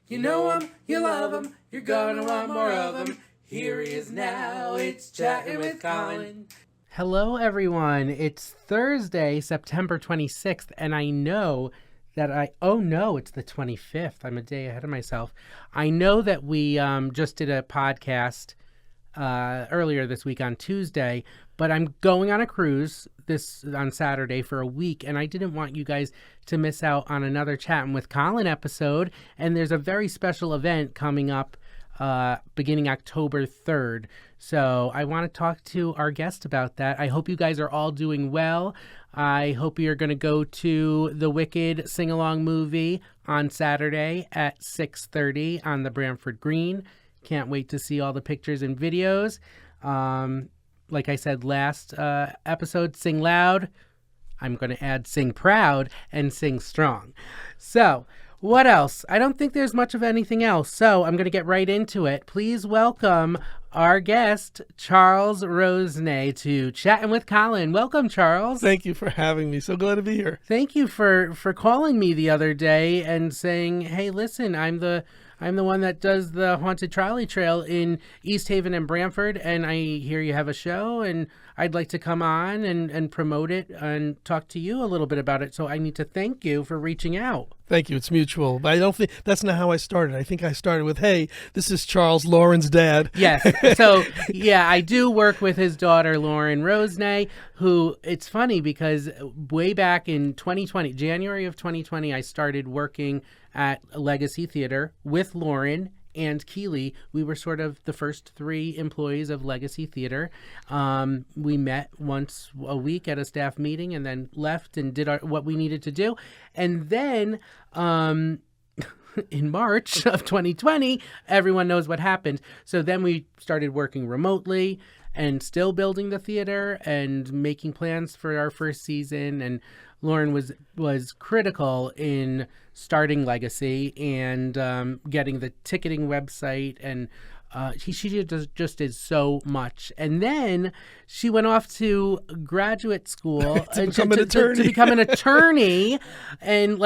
You know him, you love him, you're gonna want more of him. Here he is now, it's Chatting with Colin. Hello everyone, it's Thursday, September 26th, and I know that it's the 25th. I'm a day ahead of myself. I know that we just did a podcast earlier this week on Tuesday, but I'm going on a cruise on Saturday for a week, and I didn't want you guys to miss out on another Chatting with Colin episode, and there's a very special event coming up beginning October 3rd. So I want to talk to our guest about that. I hope you guys are all doing well. I hope you're going to go to the Wicked sing-along movie on Saturday at 6:30 on the Bramford Green. Can't wait to see all the pictures and videos. Like I said last episode, sing loud. I'm going to add sing proud and sing strong. So what else? I don't think there's much of anything else. So I'm going to get right into it. Please welcome our guest, Charles Rosenay, to Chatting with Colin. Welcome, Charles. Thank you for having me. So glad to be here. Thank you for calling me the other day and saying, hey, listen, I'm the one that does the Haunted Trolley Trail in East Haven and Bramford, and I hear you have a show, and I'd like to come on and promote it and talk to you a little bit about it. So I need to thank you for reaching out. Thank you. It's mutual. But I don't think that's not how I started. I think I started with, hey, this is Charles, Lauren's dad. Yes. So, yeah, I do work with his daughter, Lauren Rosenay, who, it's funny because way back in 2020, January of 2020, I started working at Legacy Theater with Lauren and Keeley. We were sort of the first three employees of Legacy Theater. We met once a week at a staff meeting and then left and did what we needed to do. And then in March of 2020, everyone knows what happened. So then we started working remotely and still building the theater and making plans for our first season. And Lauren was critical in starting Legacy and getting the ticketing website, and she just did so much. And then she went off to graduate school to become an attorney. To become an attorney, and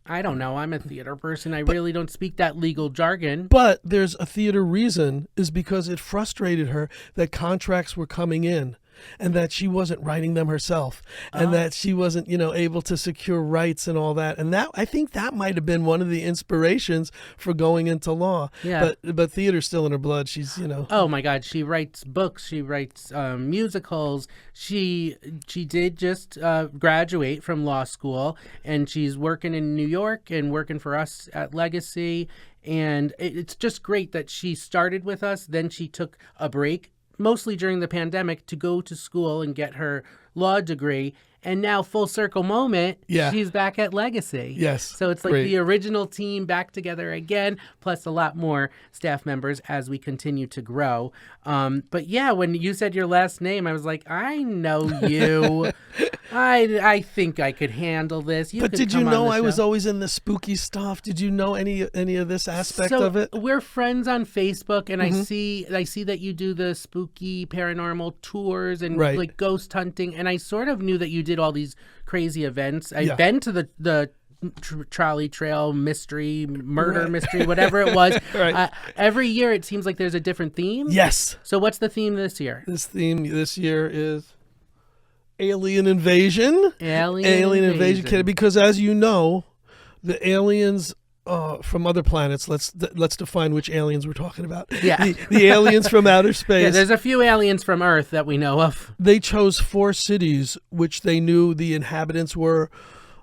I don't know. I'm a theater person. I really don't speak that legal jargon. But there's a theater reason, is because it frustrated her that contracts were coming in and that she wasn't writing them herself and that she wasn't, able to secure rights and all that. And that, I think that might have been one of the inspirations for going into law. Yeah. But theater's still in her blood. She's, Oh my God. She writes books. She writes musicals. She did just graduate from law school, and she's working in New York and working for us at Legacy. And it's just great that she started with us. Then she took a break, mostly during the pandemic, to go to school and get her law degree. And now, full circle moment, she's back at Legacy. Yes. So it's like the original team back together again, plus a lot more staff members as we continue to grow. But yeah, when you said your last name, I was like, I know you. I think I could handle this. But did you know I was always in the spooky stuff? Did you know any of this aspect of it? We're friends on Facebook, and I see that you do the spooky paranormal tours and like ghost hunting, and I sort of knew that you did all these crazy events. I've been to the trolley trail mystery, murder mystery, whatever it was. Every year it seems like there's a different theme. Yes. So what's the theme this year? This theme this year is alien invasion. Alien invasion. Because as you know, the aliens from other planets. Let's define which aliens we're talking about. Yeah. The aliens from outer space. Yeah, there's a few aliens from Earth that we know of. They chose 4 cities which they knew the inhabitants were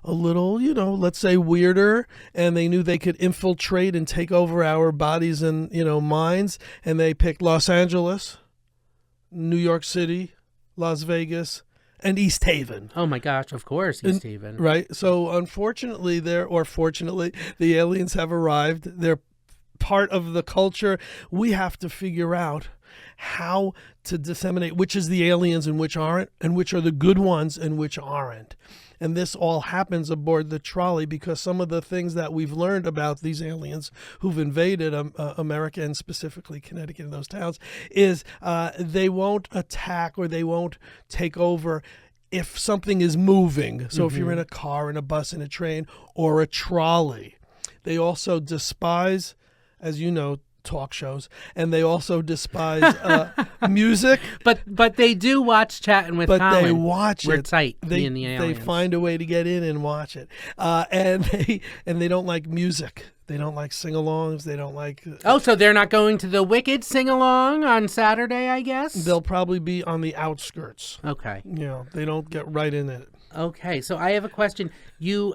a little, let's say weirder, and they knew they could infiltrate and take over our bodies and, minds. And they picked Los Angeles, New York City, Las Vegas, and East Haven. Oh my gosh, of course, East Haven. Right. So unfortunately, fortunately, the aliens have arrived. They're part of the culture. We have to figure out how to disseminate which is the aliens and which aren't, and which are the good ones and which aren't. And this all happens aboard the trolley because some of the things that we've learned about these aliens who've invaded America, and specifically Connecticut and those towns, is they won't attack or they won't take over if something is moving. So if you're in a car, in a bus, in a train, or a trolley. They also despise as you know, talk shows, and they also despise music. But they do watch Chattin' with But Colin. they watch We're it. tight, They me and the aliens. they find a way to get in and watch it, and they don't like music. They don't like sing-alongs. They don't like. Oh, so they're not going to the Wicked sing-along on Saturday, I guess? They'll probably be on the outskirts. Okay. You know, they don't get right in it. Okay, so I have a question.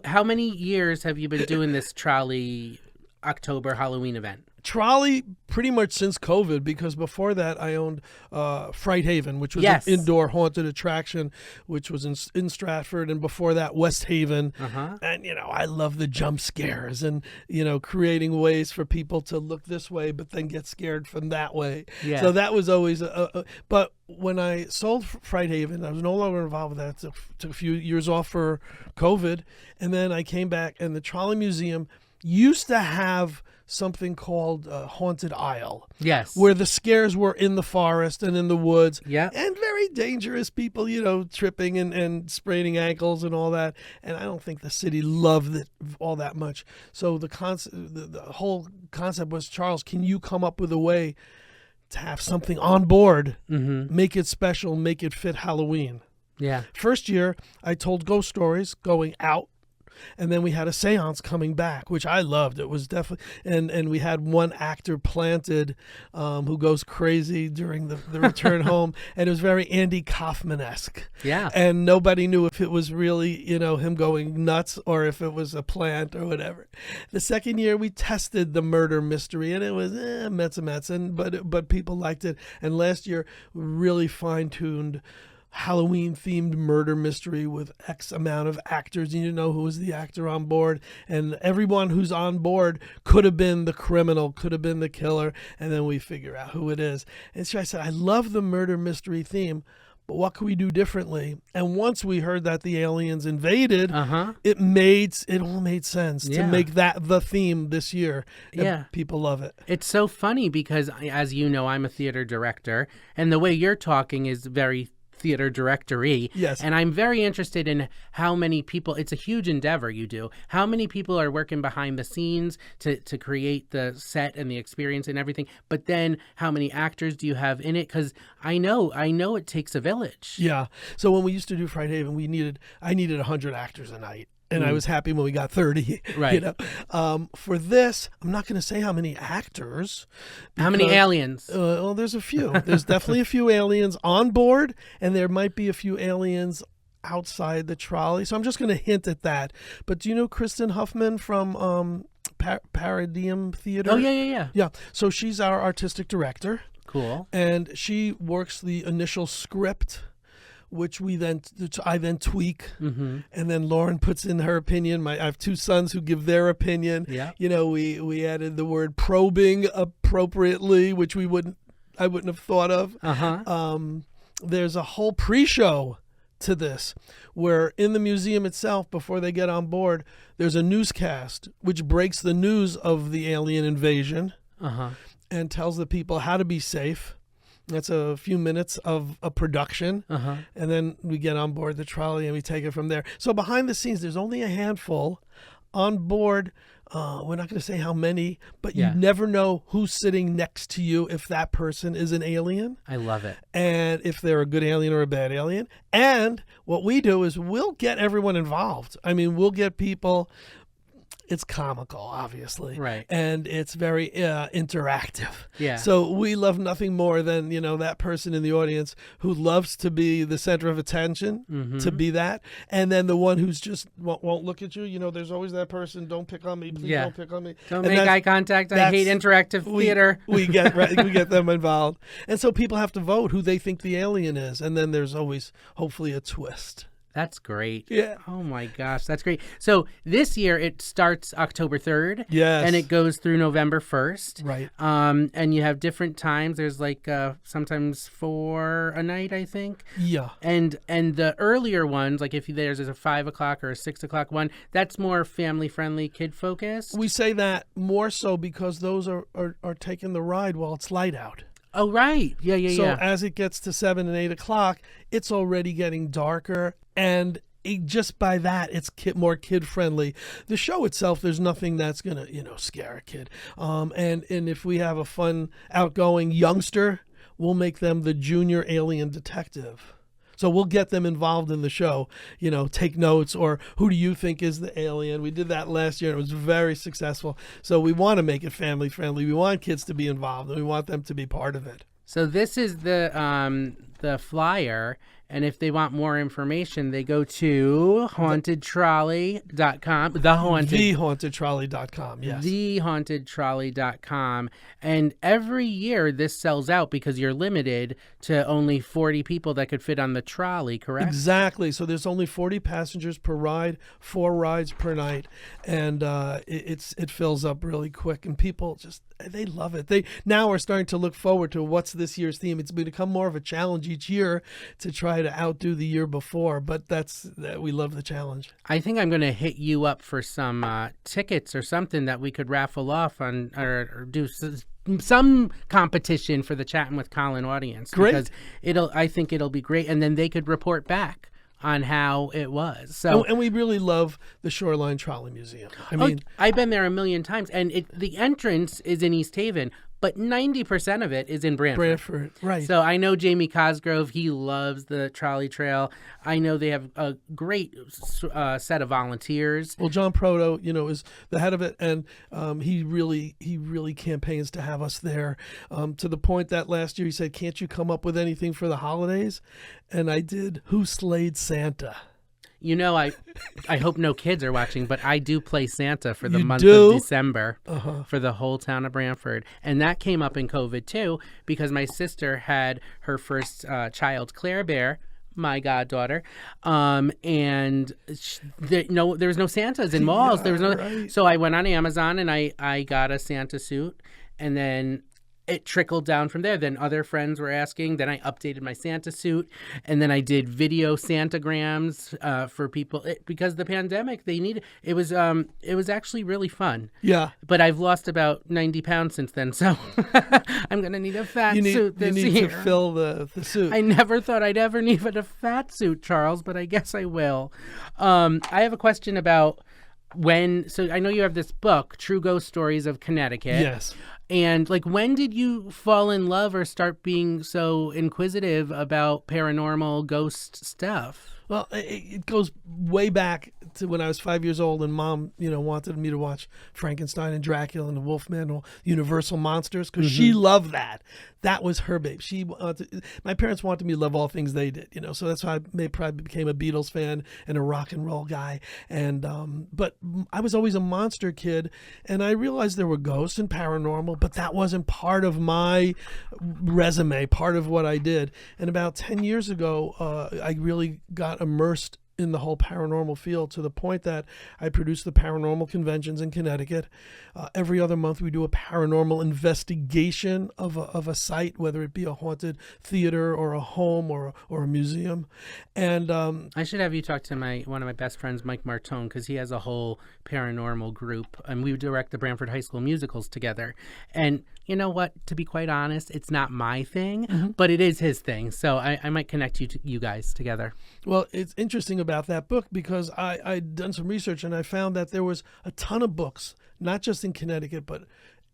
How many years have you been doing this trolley October Halloween event? Trolley pretty much since COVID, because before that I owned Fright Haven, which was Yes. an indoor haunted attraction, which was in Stratford, and before that West Haven. And I love the jump scares and creating ways for people to look this way but then get scared from that way. Yeah. So that was always but when I sold Fright Haven, I was no longer involved with that. Took a few years off for COVID, and then I came back, and the Trolley Museum used to have something called Haunted Isle. Yes. Where the scares were in the forest and in the woods. Yeah. And very dangerous people, tripping and spraining ankles and all that. And I don't think the city loved it all that much. So the whole concept was, Charles, can you come up with a way to have something on board, make it special, make it fit Halloween? Yeah. First year, I told ghost stories going out. And then we had a seance coming back, which I loved. It was definitely, and we had one actor planted who goes crazy during the return home, and it was very Andy Kaufman-esque. Yeah. And nobody knew if it was really, him going nuts or if it was a plant or whatever. The second year we tested the murder mystery, and it was metz, but people liked it. And last year we really fine-tuned Halloween-themed murder mystery with X amount of actors. You know who was the actor on board, and everyone who's on board could have been the criminal, could have been the killer, and then we figure out who it is. And so I said, I love the murder mystery theme, but what can we do differently? And once we heard that the aliens invaded, it all made sense to make that the theme this year. Yeah. People love it. It's so funny because, as you know, I'm a theater director, and the way you're talking is very theater directory. Yes. And I'm very interested in how many people, it's a huge endeavor you do, how many people are working behind the scenes to create the set and the experience and everything, but then how many actors do you have in it? Because I know it takes a village. Yeah. So when we used to do Fright Haven, I needed 100 actors a night. And I was happy when we got 30. Right. For this, I'm not going to say how many actors. How many aliens? Well, there's a few. There's definitely a few aliens on board, and there might be a few aliens outside the trolley. So I'm just going to hint at that. But do you know Kristen Huffman from Paradigm Theater? Oh, yeah. Yeah. So she's our artistic director. Cool. And she works the initial script, which I then tweak, and then Lauren puts in her opinion. I have two sons who give their opinion. Yeah. We added the word probing appropriately, which I wouldn't have thought of. There's a whole pre-show to this, where in the museum itself, before they get on board, there's a newscast which breaks the news of the alien invasion, and tells the people how to be safe. That's a few minutes of a production, and then we get on board the trolley and we take it from there. So behind the scenes, there's only a handful on board. We're not going to say how many, but you never know who's sitting next to you if that person is an alien. I love it. And if they're a good alien or a bad alien. And what we do is we'll get everyone involved. I mean, we'll get people. It's comical, obviously. Right. And it's very interactive. Yeah. So we love nothing more than, that person in the audience who loves to be the center of attention, to be that. And then the one who's just won't look at you. There's always that person, don't pick on me, please don't pick on me. Don't make eye contact. I hate interactive theater. We get them involved. And so people have to vote who they think the alien is. And then there's always, hopefully, a twist. That's great. Yeah. Oh my gosh, that's great. So this year it starts October 3rd. Yes. And it goes through November 1st. Right. And you have different times. There's sometimes 4 a night, I think. Yeah. And the earlier ones, like if there's a 5 o'clock or a 6 o'clock one, that's more family friendly, kid focused. We say that more so because those are taking the ride while it's light out. Oh, right. Yeah. So as it gets to 7 and 8 o'clock, it's already getting darker. And just by that, it's more kid friendly. The show itself, there's nothing that's gonna scare a kid. And if we have a fun, outgoing youngster, we'll make them the junior alien detective. So we'll get them involved in the show, take notes, or who do you think is the alien? We did that last year and it was very successful. So we want to make it family friendly. We want kids to be involved and we want them to be part of it. So this is the flyer, and if they want more information, they go to hauntedtrolley.com. TheHauntedTrolley.com, yes. TheHauntedTrolley.com. And every year this sells out because you're limited to only 40 people that could fit on the trolley, correct? Exactly. So there's only 40 passengers per ride, 4 rides per night, and it fills up really quick, and people they love it. They now are starting to look forward to what's this year's theme. It's become more of a challenge each year to try to outdo the year before, but we love the challenge. I think I'm going to hit you up for some tickets or something that we could raffle off on, or do some competition for the Chattin' with Colin audience. Great. Because I think it'll be great, and then they could report back on how it was. So, and we really love the Shoreline Trolley Museum. I mean, I've been there a million times, and the entrance is in East Haven, but 90% of it is in Brantford. Right. So I know Jamie Cosgrove, he loves the trolley trail. I know they have a great set of volunteers. Well, John Proto, is the head of it, and he really campaigns to have us there, to the point that last year he said, "Can't you come up with anything for the holidays?" And I did Who Slayed Santa. I hope no kids are watching, but I do play Santa for the month of December for the whole town of Brantford. And that came up in COVID too, because my sister had her first child, Claire Bear, my goddaughter, and there was no Santas in malls. There was no. Right. So I went on Amazon and I got a Santa suit, and then it trickled down from there. Then other friends were asking. Then I updated my Santa suit, and then I did video Santagrams for people because the pandemic. They needed it was actually really fun. Yeah, but I've lost about 90 pounds since then, so I'm gonna need a fat suit this year. You need to fill the suit. I never thought I'd ever need a fat suit, Charles, but I guess I will. I have a question about so I know you have this book, True Ghost Stories of Connecticut. Yes. And when did you fall in love or start being so inquisitive about paranormal ghost stuff? Well, it goes way back to when I was 5 years old, and Mom, wanted me to watch Frankenstein and Dracula and the Wolfman, Universal Monsters, because she loved that. That was her babe. My parents wanted me to love all things they did, so that's why I probably became a Beatles fan and a rock and roll guy. And but I was always a monster kid, and I realized there were ghosts and paranormal, but that wasn't part of my resume, part of what I did. And about 10 years ago, I really got immersed in the whole paranormal field, to the point that I produce the paranormal conventions in Connecticut. Every other month we do a paranormal investigation of a site, whether it be a haunted theater or a home or a museum. And I should have you talk to one of my best friends, Mike Martone, because he has a whole paranormal group, and we direct the Brantford High School musicals together. And you know what? To be quite honest, it's not my thing, but it is his thing. So I might connect you guys together. Well, it's interesting about that book because I'd done some research, and I found that there was a ton of books, not just in Connecticut, but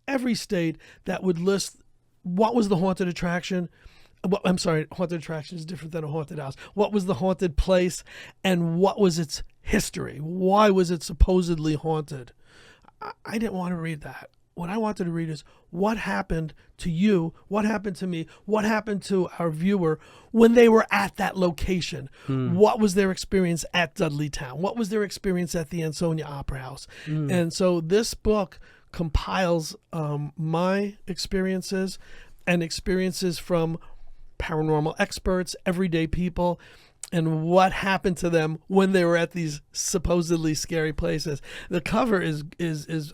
every state, that would list what was the haunted attraction. Well, I'm sorry, haunted attraction is different than a haunted house. What was the haunted place, and what was its history? Why was it supposedly haunted? I didn't want to read that. What I wanted to read is what happened to you, what happened to me, what happened to our viewer when they were at that location. What was their experience at Dudleytown? What was their experience at the Ansonia Opera House? And so this book compiles my experiences and experiences from paranormal experts, everyday people, and what happened to them when they were at these supposedly scary places. The cover is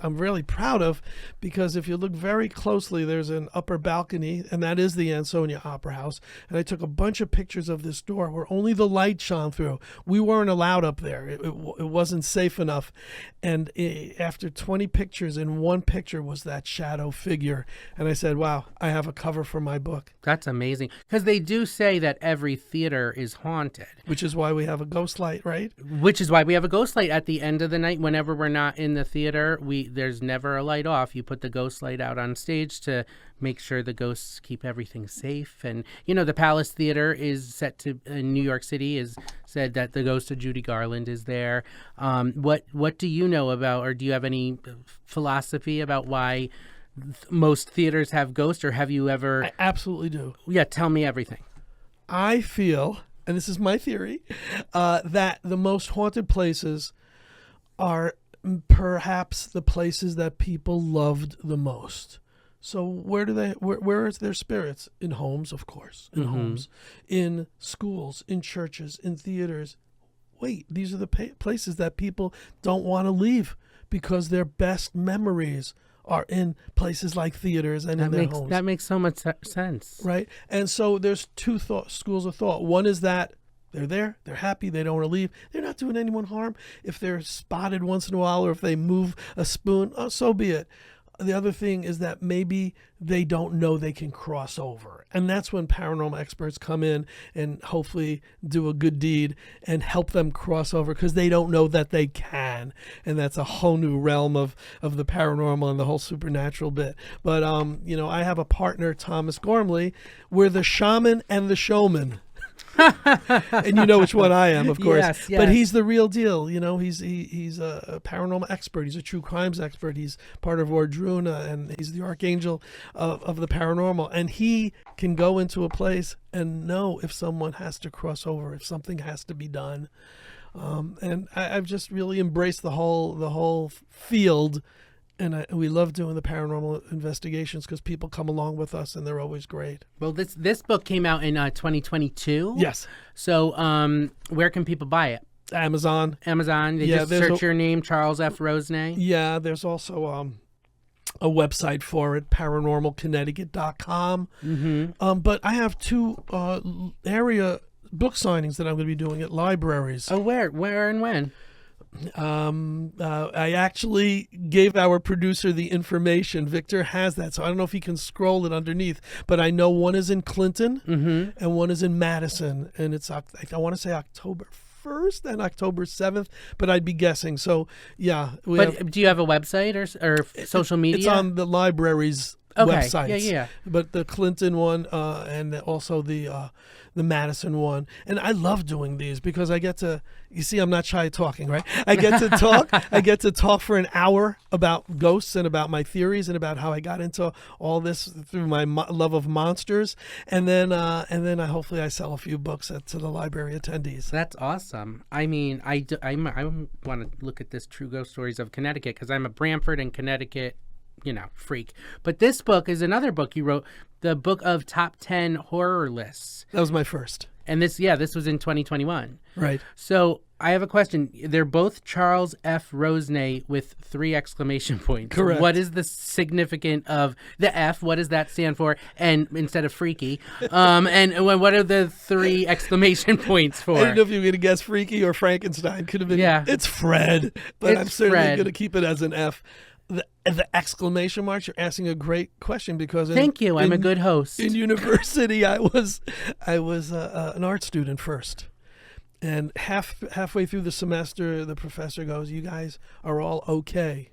I'm really proud of, because if you look very closely, there's an upper balcony, and that is the Ansonia Opera House. And I took a bunch of pictures of this door where only the light shone through. We weren't allowed up there. It wasn't safe enough. And after 20 pictures, in one picture was that shadow figure. And I said, wow, I have a cover for my book. That's amazing. Because they do say that every theater is haunted. Which is why we have a ghost light, right? Which is why we have a ghost light at the end of the night. Whenever we're not in the theater, there's never a light off. You put the ghost light out on stage to make sure the ghosts keep everything safe. And, the Palace Theater is set to, in New York City, is said that the ghost of Judy Garland is there. What do you know about, or do you have any philosophy about why most theaters have ghosts, or have you ever? I absolutely do. Yeah, tell me everything. I feel, and this is my theory, that the most haunted places are perhaps the places that people loved the most. So where is their spirits? In homes, of course. In homes, in schools, in churches, in theaters. Wait, these are the places that people don't want to leave because their best memories are in places like theaters and in their homes. That makes so much sense. Right? And so there's two schools of thought. One is that they're there, they're happy, they don't want to leave. They're not doing anyone harm. If they're spotted once in a while or if they move a spoon, so be it. The other thing is that maybe they don't know they can cross over. And that's when paranormal experts come in and hopefully do a good deed and help them cross over because they don't know that they can. And that's a whole new realm of the paranormal and the whole supernatural bit. But, I have a partner, Thomas Gormley. We're the shaman and the showman. And you know which one I am, of course. Yes. But he's the real deal. He's a paranormal expert. He's a true crimes expert. He's part of Ordruna, and he's the archangel of the paranormal. And he can go into a place and know if someone has to cross over, if something has to be done. And I've just really embraced the whole field. And we love doing the paranormal investigations because people come along with us and they're always great. Well, this book came out in 2022. Yes. So where can people buy it? Amazon. They just search your name, Charles F. Rosenay. Yeah, there's also a website for it, paranormalconnecticut.com. Mm-hmm. But I have two area book signings that I'm going to be doing at libraries. Oh, where and when? I actually gave our producer the information. Victor has that, so I don't know if he can scroll it underneath. But I know one is in Clinton and one is in Madison, and it's I want to say October 1st and October 7th, but I'd be guessing. So yeah. Do you have a website or social media? It's on the library's websites. Yeah. But the Clinton one and also the Madison one. And I love doing these because I get to, you see, I'm not shy talking, right? I get to talk. I get to talk for an hour about ghosts and about my theories and about how I got into all this through my love of monsters. And then hopefully I sell a few books to the library attendees. That's awesome. I mean, I want to look at this True Ghost Stories of Connecticut because I'm a Branford and Connecticut freak. But this book is another book you wrote, the book of top 10 horror lists. That was my first. And this was in 2021. Right. So I have a question. They're both Charles F. Rosenay with 3 exclamation points. Correct. What is the significant of the F? What does that stand for? And instead of freaky, and what are the 3 exclamation points for? I didn't know if you were going to guess freaky or Frankenstein. Could have been. Yeah. It's Fred, but It's I'm certainly Fred. going to keep it as an F. The exclamation marks, you're asking a great question because Thank you. I'm a good host. In university, I was an art student first, and halfway through the semester, the professor goes, "You guys are all okay,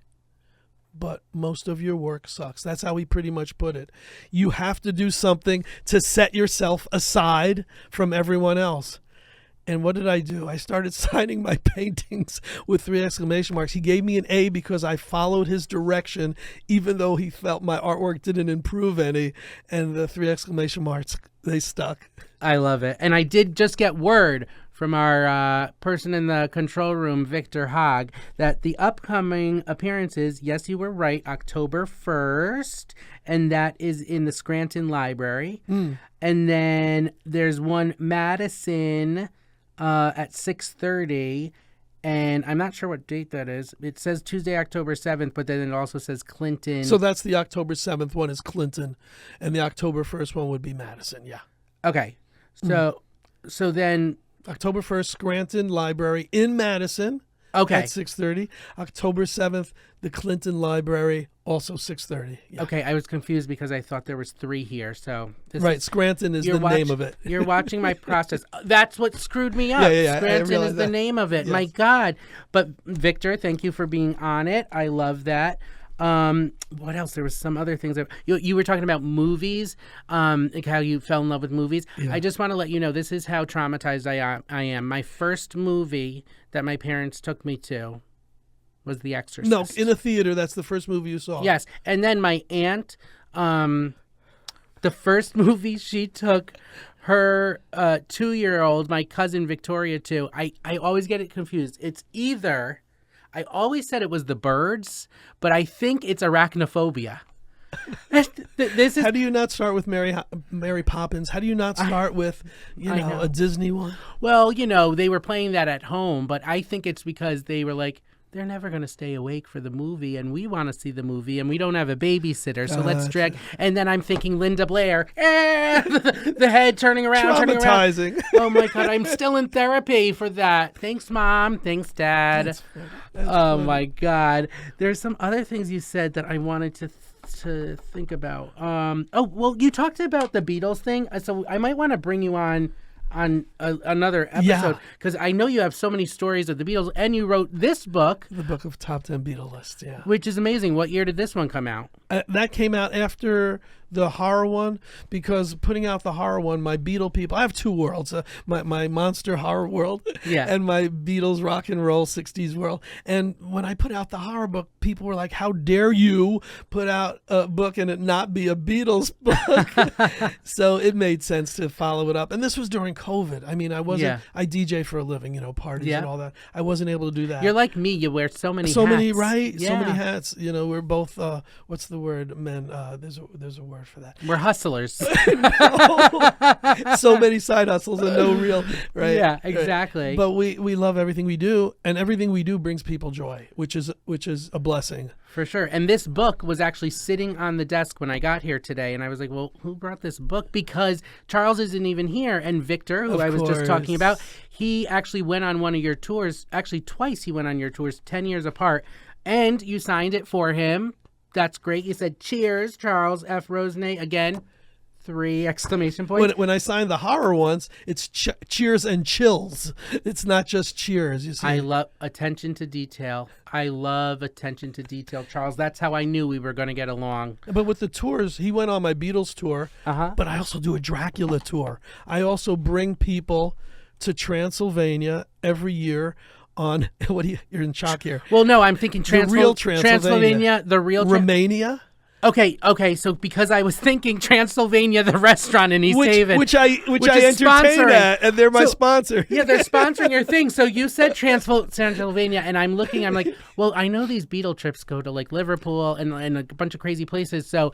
but most of your work sucks." That's how he pretty much put it. You have to do something to set yourself aside from everyone else. And what did I do? I started signing my paintings with 3 exclamation marks. He gave me an A because I followed his direction, even though he felt my artwork didn't improve any. And the 3 exclamation marks, they stuck. I love it. And I did just get word from our person in the control room, Victor Hogg, that the upcoming appearances, yes, you were right, October 1st, and that is in the Scranton Library. And then there's one Madison at 6:30, and I'm not sure what date that is. It says Tuesday, October 7th, but then it also says Clinton. So that's the October 7th one is Clinton, and the October 1st one would be Madison, yeah. Okay. So then October 1st, Scranton Library in Madison. Okay. At 6:30. October 7th, the Clinton Library, Also 6:30. Yeah. Okay, I was confused because I thought there was 3 here. So Right, Scranton is the name of it. You're watching my process. That's what screwed me up. Yeah, Scranton is the name of it. Yes. My God. But Victor, thank you for being on it. I love that. What else? There was some other things that you were talking about movies, like how you fell in love with movies. Yeah. I just want to let you know this is how traumatized I am. My first movie that my parents took me to was The Exorcist. No, in a theater. That's the first movie you saw. Yes, and then my aunt, the first movie she took her 2-year-old, my cousin Victoria, to. I always get it confused. It's either. I always said it was The Birds, but I think it's Arachnophobia. This is. How do you not start with Mary Poppins? How do you not start with, a Disney one? Well, they were playing that at home, but I think it's because they were like, they're never going to stay awake for the movie, and we want to see the movie, and we don't have a babysitter, so let's drag. And then I'm thinking Linda Blair, the head turning around. Traumatizing. Oh, my God, I'm still in therapy for that. Thanks, Mom. Thanks, Dad. That's funny. My God. There's some other things you said that I wanted to think about. Well, you talked about the Beatles thing, so I might want to bring you on another episode because I know you have so many stories of the Beatles, and you wrote this book, the book of top 10 Beatle lists, which is amazing. What year did this one come out? That came out after the horror one, because putting out the horror one, my Beatle people, I have 2 worlds, my monster horror world and my Beatles rock and roll 60s world. And when I put out the horror book, people were like, how dare you put out a book and it not be a Beatles book? So it made sense to follow it up. And this was during COVID. I mean, I DJ for a living, parties and all that. I wasn't able to do that. You're like me. You wear so many hats. Right? Yeah. So many hats. We're both, what's the word, men? There's a word for that. We're hustlers. So many side hustles and no real, right? Yeah, exactly. Right. But we love everything we do, and everything we do brings people joy, which is a blessing. For sure. And this book was actually sitting on the desk when I got here today, and I was like, well, who brought this book? Because Charles isn't even here, and Victor, who I was just talking about, he actually went on one of your tours, actually twice he went on your tours, 10 years apart, and you signed it for him. That's great. You said, cheers, Charles F. Rosenay. Again, 3 exclamation points. When I signed the horror ones, it's cheers and chills. It's not just cheers. You see, I love attention to detail. I love attention to detail, Charles. That's how I knew we were going to get along. But with the tours, he went on my Beatles tour, but I also do a Dracula tour. I also bring people to Transylvania every year on, you're in shock here. Well, no, I'm thinking the real Transylvania. The real Romania. Okay. So because I was thinking Transylvania, the restaurant in East Haven, which I entertain at, and they're my sponsor. Yeah, they're sponsoring your thing. So you said Transylvania, and I'm like, well, I know these Beatle trips go to like Liverpool and a bunch of crazy places. So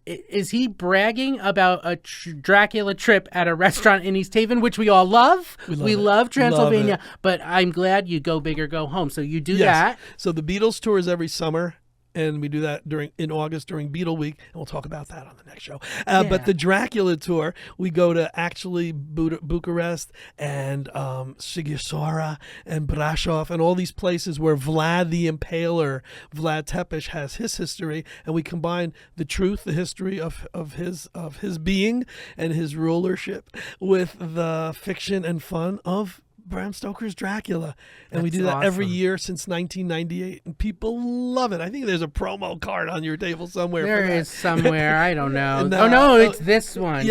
is he bragging about a Dracula trip at a restaurant in East Haven, which we all love? We love Transylvania, but I'm glad you go big or go home. So you do that. So the Beatles tour is every summer. And we do that in August during Beatle Week, and we'll talk about that on the next show. But the Dracula tour, we go to actually Bucharest and Sighisoara and Brasov and all these places where Vlad the Impaler, Vlad Tepes, has his history, and we combine the truth, the history of his being and his rulership with the fiction and fun of Bram Stoker's Dracula. And we do that every year since 1998, and people love it. I think there's a promo card on your table somewhere. There is somewhere. I don't know. It's this one.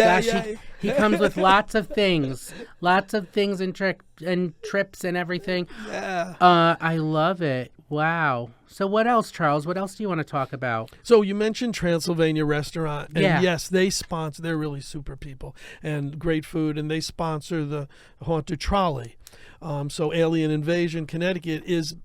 He comes with lots of things and trips and everything. Yeah. I love it. Wow. So what else, Charles? What else do you want to talk about? So you mentioned Transylvania Restaurant. And yes, they sponsor. They're really super people and great food. And they sponsor the Haunted Trolley. So Alien Invasion Connecticut is,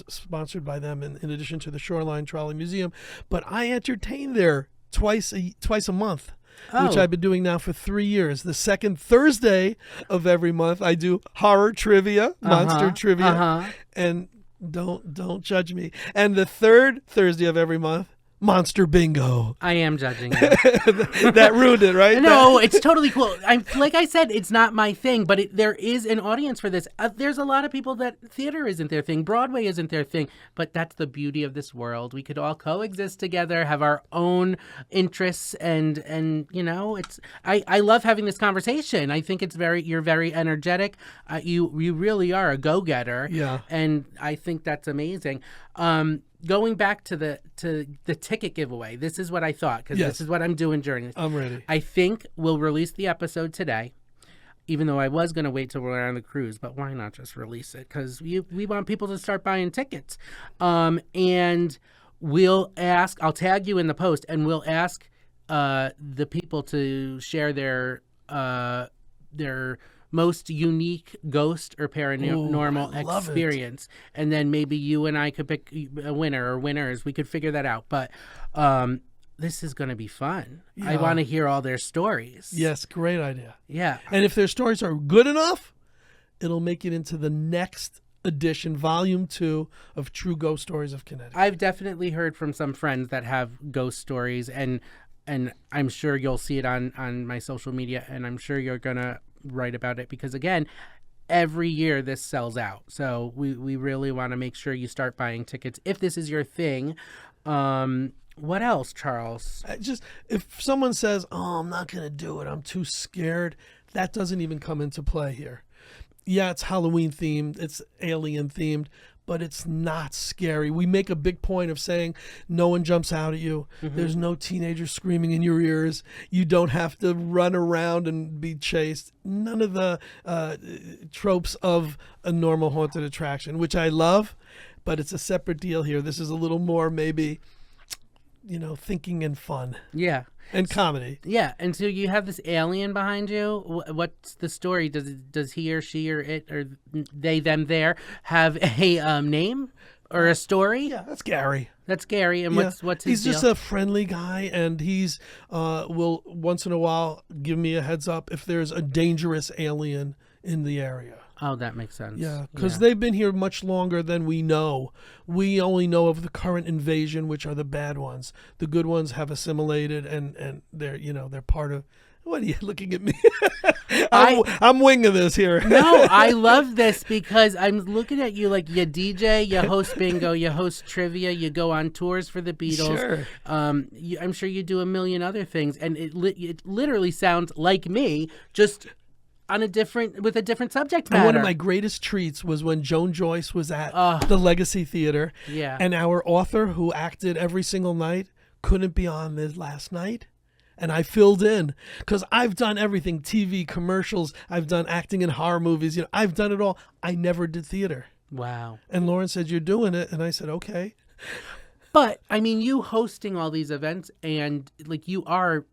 sponsored by them in addition to the Shoreline Trolley Museum. But I entertain there twice a month. Which I've been doing now for 3 years. The second Thursday of every month, I do horror trivia, monster trivia, and don't judge me. And the third Thursday of every month, Monster Bingo. I am judging it. That ruined it, right? No, it's totally cool. Like I said, it's not my thing, but there is an audience for this. There's a lot of people that theater isn't their thing, Broadway isn't their thing, but that's the beauty of this world. We could all coexist together, have our own interests, and you know, it's. I love having this conversation. I think you're very energetic. You really are a go-getter. Yeah. And I think that's amazing. Going back to the ticket giveaway, this is what I thought, because this is what I'm doing during this. I'm ready. I think we'll release the episode today, even though I was going to wait till we're on the cruise, but why not just release it? Because we want people to start buying tickets. And I'll tag you in the post, and we'll ask the people to share their most unique ghost or paranormal experience. And then maybe you and I could pick a winner or winners. We could figure that out. But this is going to be fun. Yeah. I want to hear all their stories. Yes, great idea. Yeah. And if their stories are good enough, it'll make it into the next edition, volume 2 of True Ghost Stories of Connecticut. I've definitely heard from some friends that have ghost stories, and I'm sure you'll see it on my social media, and I'm sure you're going to write about it, because again, every year this sells out. So we really want to make sure you start buying tickets if this is your thing. What else, Charles? If someone says, "Oh, I'm not going to do it, I'm too scared," that doesn't even come into play here. Yeah, it's Halloween themed, it's alien themed, but it's not scary. We make a big point of saying no one jumps out at you. Mm-hmm. There's no teenagers screaming in your ears. You don't have to run around and be chased. None of the tropes of a normal haunted attraction, which I love, but it's a separate deal here. This is a little more maybe, thinking and fun. Yeah. And comedy. Yeah, and so you have this alien behind you. What's the story? Does he or she or it or they, them, there have a name or a story? Yeah, that's Gary. That's Gary, and what's his He's deal? just a friendly guy, and he's will once in a while give me a heads up if there's a dangerous alien in the area. Oh, that makes sense. Yeah, because they've been here much longer than we know. We only know of the current invasion, which are the bad ones. The good ones have assimilated, and they're part of. What are you looking at me? I'm winging this here. No, I love this because I'm looking at you like you DJ, you host bingo, you host trivia, you go on tours for the Beatles. Sure. I'm sure you do a million other things, and it literally sounds like me, just with a different subject matter. And one of my greatest treats was when Joan Joyce was at the Legacy Theater. Yeah. And our author, who acted every single night, couldn't be on this last night. And I filled in because I've done everything, TV, commercials. I've done acting in horror movies. I've done it all. I never did theater. Wow. And Lauren said, "You're doing it." And I said, "Okay." But I mean, you hosting all these events, and like you are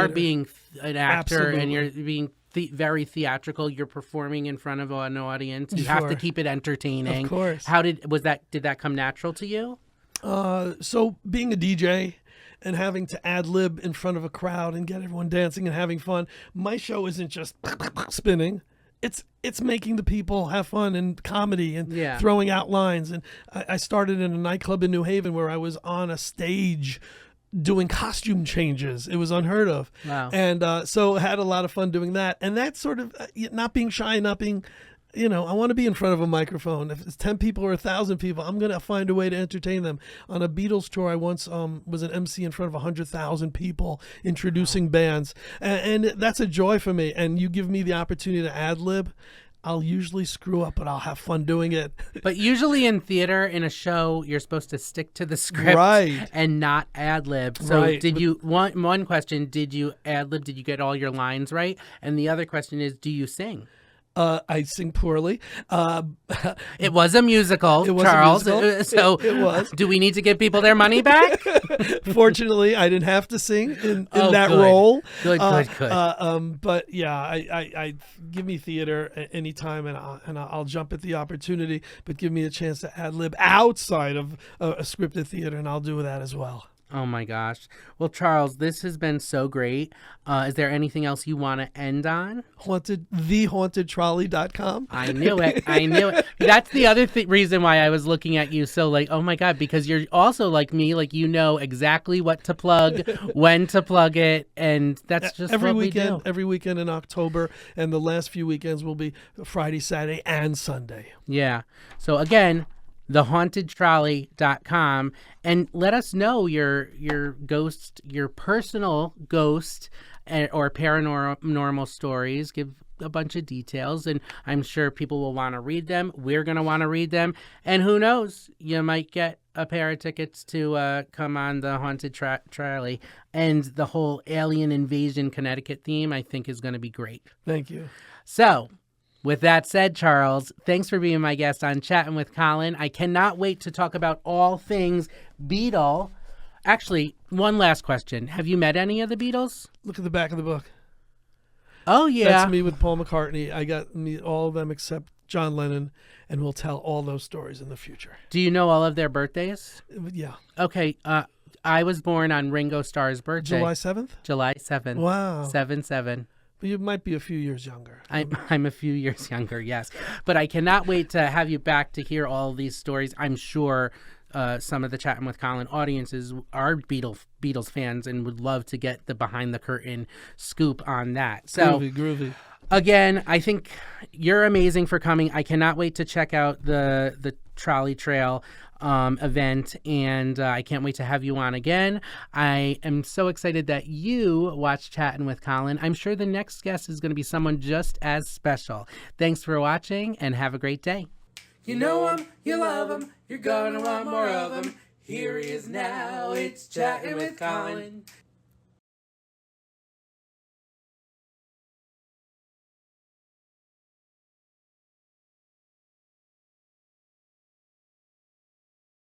being an actor. Absolutely. And you're being very theatrical. You're performing in front of an audience. You have to keep it entertaining. Of course. Did that come natural to you? So being a DJ and having to ad lib in front of a crowd and get everyone dancing and having fun, my show isn't just spinning. It's making the people have fun and comedy and throwing out lines. And I started in a nightclub in New Haven where I was on a stage doing costume changes. It was unheard of. Wow. And so I had a lot of fun doing that. And that's sort of not being shy, not being, I want to be in front of a microphone. If it's 10 people or 1,000 people, I'm going to find a way to entertain them. On a Beatles tour, I once was an MC in front of 100,000 people introducing bands. And that's a joy for me. And you give me the opportunity to ad lib, I'll usually screw up, but I'll have fun doing it. But usually in theater, in a show, you're supposed to stick to the script and not ad-lib. So did you, one question, did you ad-lib? Did you get all your lines right? And the other question is, do you sing? I sing poorly. It was a musical, Charles. So it was. Do we need to give people their money back? Fortunately, I didn't have to sing in that role. Good. But yeah, I give me theater anytime, and I'll jump at the opportunity. But give me a chance to ad lib outside of a scripted theater, and I'll do that as well. Oh my gosh. Well, Charles, this has been so great. Is there anything else you want to end on? Hauntedtrolley.com. I knew it. I knew it. That's the other reason why I was looking at you so like, oh my God, because you're also like me, like you know exactly what to plug, when to plug it, and that's just every what weekend. we do. Every weekend in October, and the last few weekends will be Friday, Saturday, and Sunday. Yeah. So again, thehauntedtrolley.com, and let us know your ghost, your personal ghost or paranormal stories. Give a bunch of details, and I'm sure people will want to read them. We're going to want to read them, and who knows, you might get a pair of tickets to come on the Haunted Trolley. And the whole alien invasion Connecticut theme, I think, is going to be great. Thank you. So, with that said, Charles, thanks for being my guest on Chatting with Colin. I cannot wait to talk about all things Beatle. Actually, one last question. Have you met any of the Beatles? Look at the back of the book. Oh, yeah. That's me with Paul McCartney. I got me all of them except John Lennon, and we'll tell all those stories in the future. Do you know all of their birthdays? Yeah. Okay. I was born on Ringo Starr's birthday. July 7th? July 7th. Wow. 7/7. You might be a few years younger. I'm a few years younger, yes. But I cannot wait to have you back to hear all these stories. I'm sure some of the Chatting with Colin audiences are Beatles fans and would love to get the behind the curtain scoop on that. So Groovy. Again, I think you're amazing for coming. I cannot wait to check out the Trolley Trail event, and I can't wait to have you on again. I am so excited that you watched Chatting with Colin. I'm sure the next guest is going to be someone just as special. Thanks for watching, and have a great day. You know him, you love him, you're gonna want more of him. Here he is now, it's Chatting with Colin.